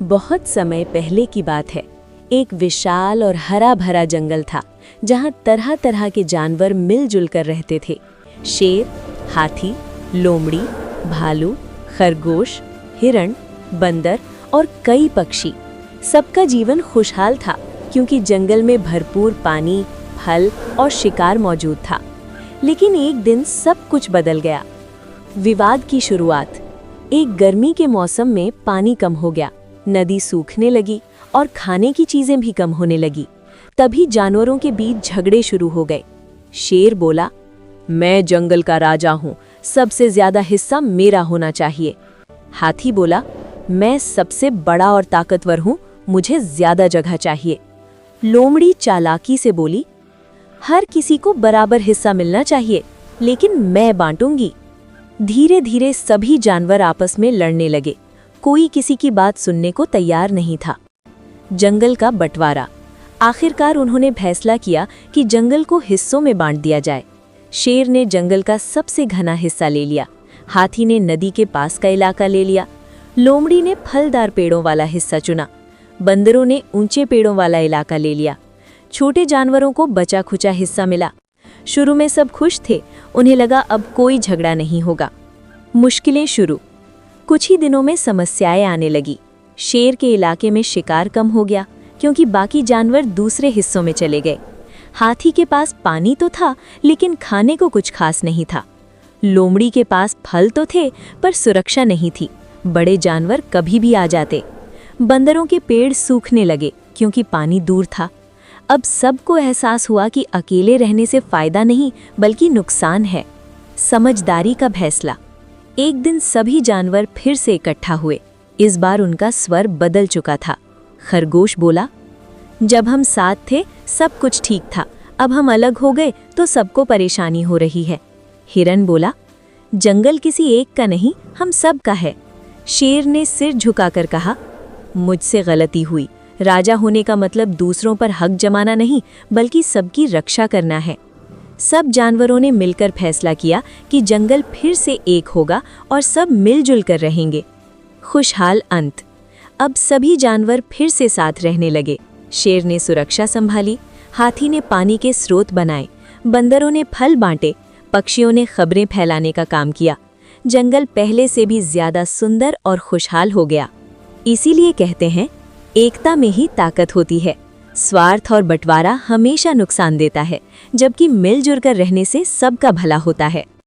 बहुत समय पहले की बात है। एक विशाल और हरा भरा जंगल था जहाँ तरह तरह के जानवर मिलजुल कर रहते थे। शेर, हाथी, लोमड़ी, भालू, खरगोश, हिरण, बंदर और कई पक्षी। सबका जीवन खुशहाल था क्योंकि जंगल में भरपूर पानी, फल और शिकार मौजूद था। लेकिन एक दिन सब कुछ बदल गया। विवाद की शुरुआत। एक गर्मी के मौसम में पानी कम हो गया, नदी सूखने लगी और खाने की चीजें भी कम होने लगी। तभी जानवरों के बीच झगड़े शुरू हो गए। शेर बोला, मैं जंगल का राजा हूँ, सबसे ज्यादा हिस्सा मेरा होना चाहिए। हाथी बोला, मैं सबसे बड़ा और ताकतवर हूँ, मुझे ज्यादा जगह चाहिए। लोमड़ी चालाकी से बोली, हर किसी को बराबर हिस्सा मिलना चाहिए, लेकिन मैं बांटूंगी। धीरे धीरे सभी जानवर आपस में लड़ने लगे। कोई किसी की बात सुनने को तैयार नहीं था। जंगल का बंटवारा। आखिरकार उन्होंने फैसला किया कि जंगल को हिस्सों में बांट दिया जाए। शेर ने जंगल का सबसे घना हिस्सा ले लिया, हाथी ने नदी के पास का इलाका ले लिया, लोमड़ी ने फलदार पेड़ों वाला हिस्सा चुना, बंदरों ने ऊंचे पेड़ों वाला इलाका ले लिया। छोटे जानवरों को बचा खुचा हिस्सा मिला। शुरू में सब खुश थे, उन्हें लगा अब कोई झगड़ा नहीं होगा। मुश्किलें शुरू। कुछ ही दिनों में समस्याएं आने लगी। शेर के इलाके में शिकार कम हो गया क्योंकि बाकी जानवर दूसरे हिस्सों में चले गए। हाथी के पास पानी तो था, लेकिन खाने को कुछ खास नहीं था। लोमड़ी के पास फल तो थे, पर सुरक्षा नहीं थी, बड़े जानवर कभी भी आ जाते। बंदरों के पेड़ सूखने लगे क्योंकि पानी दूर था। अब सबको एहसास हुआ कि अकेले रहने से फायदा नहीं बल्कि नुकसान है। समझदारी का फैसला। एक दिन सभी जानवर फिर से इकट्ठा हुए। इस बार उनका स्वर बदल चुका था। खरगोश बोला, जब हम साथ थे सब कुछ ठीक था, अब हम अलग हो गए तो सबको परेशानी हो रही है। हिरन बोला, जंगल किसी एक का नहीं, हम सब का है। शेर ने सिर झुकाकर कहा, मुझसे गलती हुई, राजा होने का मतलब दूसरों पर हक जमाना नहीं बल्कि सबकी रक्षा करना है। सब जानवरों ने मिलकर फैसला किया कि जंगल फिर से एक होगा और सब मिलजुल कर रहेंगे। खुशहाल अंत। अब सभी जानवर फिर से साथ रहने लगे। शेर ने सुरक्षा संभाली, हाथी ने पानी के स्रोत बनाए, बंदरों ने फल बांटे, पक्षियों ने खबरें फैलाने का काम किया। जंगल पहले से भी ज्यादा सुंदर और खुशहाल हो गया। इसीलिए कहते हैं, एकता में ही ताकत होती है। स्वार्थ और बंटवारा हमेशा नुकसान देता है, जबकि मिलजुल कर रहने से सबका भला होता है।